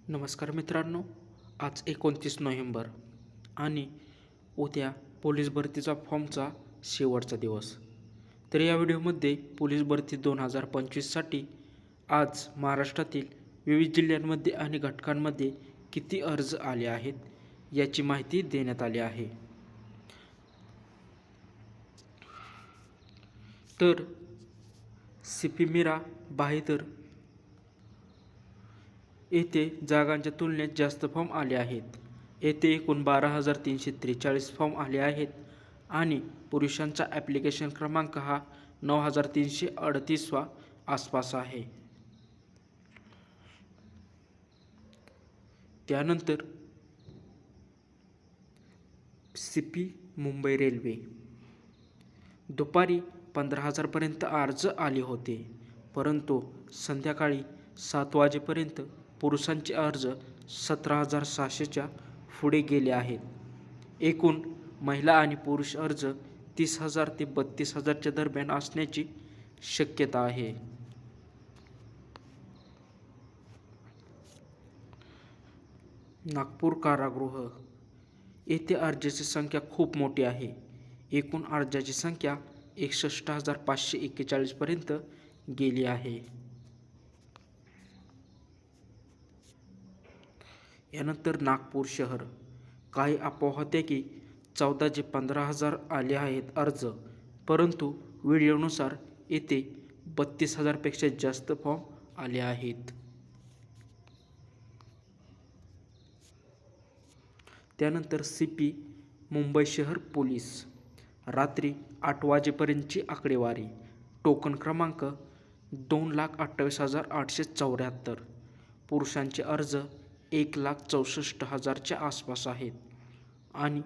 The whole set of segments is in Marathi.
नमस्कार मित्रांनो, आज 29 नोव्हेंबर आणि उद्या पोलीस भरतीचा फॉर्मचा शेवटचा दिवस. तर या व्हिडिओमध्ये पोलीस भरती 2025साठी आज महाराष्ट्रातील विविध जिल्ह्यांमध्ये आणि घटकांमध्ये किती अर्ज आले आहेत याची माहिती देण्यात आली आहे. तर CP मीरा बहादूर येथे जागांच्या तुलनेत जास्त फॉर्म आले आहेत. येथे एकूण 12,343 फॉर्म आले आहेत आणि पुरुषांचा ॲप्लिकेशन क्रमांक हा 9,338 आसपास आहे. त्यानंतर CP मुंबई रेल्वे दुपारी 15,000पर्यंत अर्ज आले होते, परंतु संध्याकाळी 7 वाजेपर्यंत पुरुषांचे अर्ज 17,600च्या पुढे गेले आहेत. एकूण महिला आणि पुरुष अर्ज 30,000 ते 32,000च्या दरम्यान असण्याची शक्यता आहे. नागपूर कारागृह येथे अर्जाची संख्या खूप मोठी आहे. एकूण अर्जाची संख्या 61,541 पर्यंत गेली आहे. यानंतर नागपूर शहर काही अफवा होत्या की 14 ते 15,000 आले आहेत अर्ज, परंतु व्हिडिओनुसार येथे 32,000पेक्षा जास्त फॉर्म आले आहेत. त्यानंतर CP मुंबई शहर पोलीस रात्री 8 वाजेपर्यंतची आकडेवारी. टोकन क्रमांक 2,28,874. पुरुषांचे अर्ज 1,64,000च्या आसपास आहेत आणि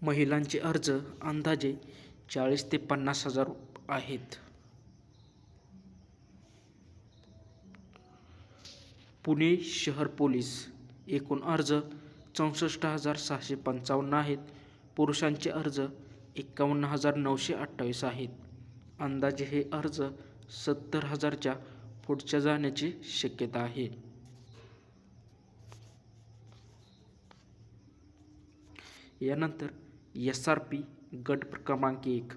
महिलांचे अर्ज अंदाजे 40,000 ते 50,000 आहेत. पुणे शहर पोलीस एकूण अर्ज 64,655 आहेत. पुरुषांचे अर्ज 51,928 आहेत. अंदाजे हे अर्ज 70,000च्या पुढच्या जाण्याची शक्यता आहे. यानंतर SRP गट क्रमांक 1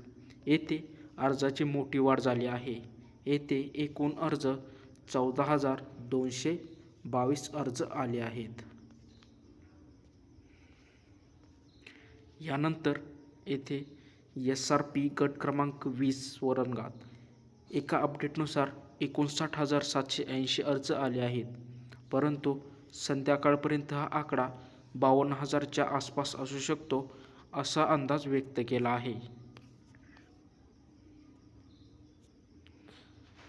येथे अर्जाची मोठी वाढ झाली आहे. येथे एकूण अर्ज 14,222 अर्ज आले आहेत. यानंतर येथे SRP गट क्रमांक 20 वरणगाव एका अपडेटनुसार 59,780 अर्ज आले आहेत, परंतु संध्याकाळपर्यंत हा आकडा 52,000च्या आसपास असू शकतो असा अंदाज व्यक्त केला आहे.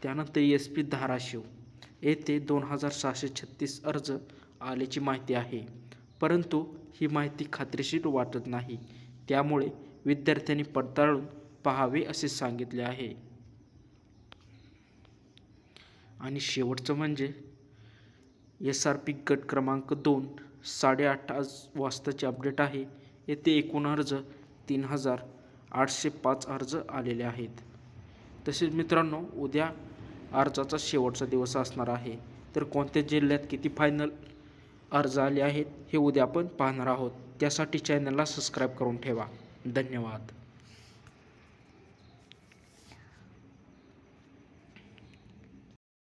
त्यानंतर SP धाराशिव येथे 2,636 अर्ज आल्याची माहिती आहे, परंतु ही माहिती खात्रीशीर वाटत नाही, त्यामुळे विद्यार्थ्यांनी पडताळून पाहावे असे सांगितले आहे. आणि शेवटचं म्हणजे SRP गट क्रमांक 2 8:30 वाजताचे अपडेट आहे. येथे एकूण अर्ज 3,805 अर्ज आलेले आहेत. तसेच मित्रांनो, उद्या अर्जाचा शेवटचा दिवस असणार आहे. तर कोणत्या जिल्ह्यात किती फायनल अर्ज आले आहेत हे उद्या आपण पाहणार आहोत. त्यासाठी चॅनलला सबस्क्राईब करून ठेवा. धन्यवाद.